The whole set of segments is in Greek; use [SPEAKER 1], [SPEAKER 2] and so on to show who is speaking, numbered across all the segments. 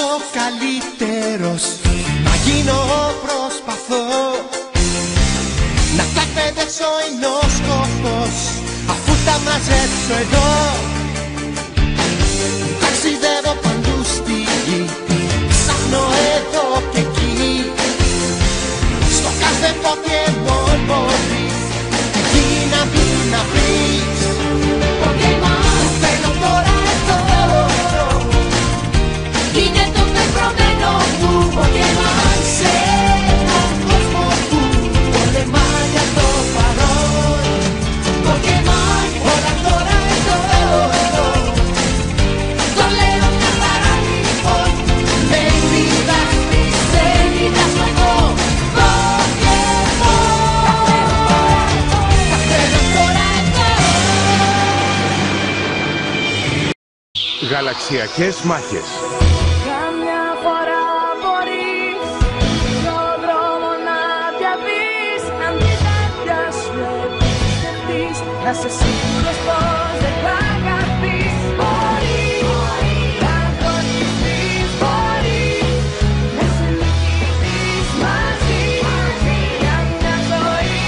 [SPEAKER 1] αλλάξω καλύτερος, να γίνω προσπαθώ. Να τα εκπαιδεύσω είναι ο σκοπός, αφού τα μαζέψω εδώ. Ταξιδεύω παντού στη γη, ψάχνω εδώ και εκεί. Στο κάθε Pokemon μπορείς εκεί να δεις, να βρεις Pokemon. Θέλω τώρα εδώ, είναι το πεπρωμένο μου Pokemon. Σε έναν κόσμο που πολεμά για το παρόν. Pokemon, όλα τώρα εδώ, το λέω μια χαρά λοιπόν. Με διδάσκεις, σε διδάσκω εγώ.
[SPEAKER 2] Γαλαξιακές μάχες.
[SPEAKER 3] Καμιά φορά μπορείς τον δρόμο να διαβείς. Αν την άδεια σου εμπιστευτείς, να σε σίγουρος πως δεν θα χαθείς. Μπορείς να αγωνιστείς, μπορείς να συνεχίσεις μαζί για μια ζωή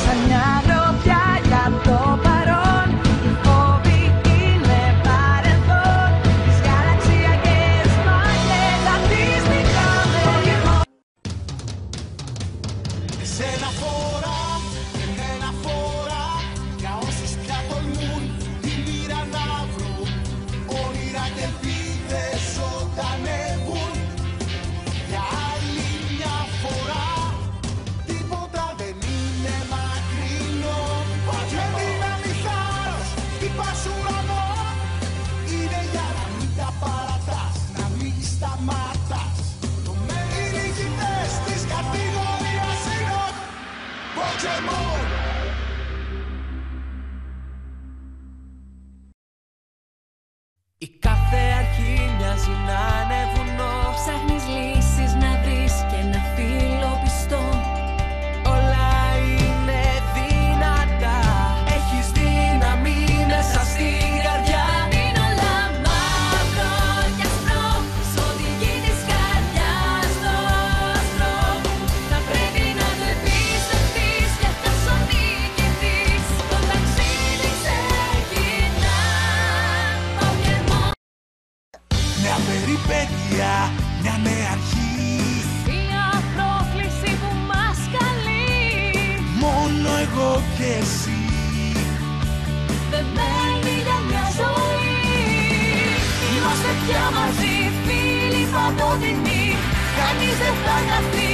[SPEAKER 3] σαν μια γροπιά για το παρόν. Οι φόβοι είναι παρελθόν. Τις γαλαξιακές μάχες θα τις νικάμε.
[SPEAKER 1] Εσένα φορά, εμένα φορά, για όσους πια τολμούν τη μοίρα να βρουν. Όνειρα και ελπίδες ζωντανεύουν για άλλη μια φορά. Τίποτα δεν είναι μακρινό. Και δύναμη θάρρος, χτυπάς ουρανό. Είναι για να μην τα παρατάς, να μην σταματάς. Οι νικητές της κατηγορίας είναι Pokemon.
[SPEAKER 3] Η κάθε αρχή μοιάζει να είναι βουνό. Ψάχνεις λύσεις να βρεις και ένα φύλλο πιστό. Όλα είναι δυνατά. Έχεις δύναμη μέσα στην καρδιά. Είναι όλα μαύρο κι άσπρο. Σ' οδηγεί της καρδιάς στο άστρο. Θα πρέπει να το εμπιστευτείς και θα σου νικηθείς. Το ταξίδι ξεκινά. Pokemon.
[SPEAKER 1] Νέα περιπέτεια, μια νέα αρχή.
[SPEAKER 3] Μια πρόκληση που μας καλεί.
[SPEAKER 1] Μόνο εγώ και εσύ.
[SPEAKER 3] Δεμένοι για μια ζωή. Είμαστε πια μαζί, φίλοι παντοτινοί. Κανείς δεν θα χαθεί.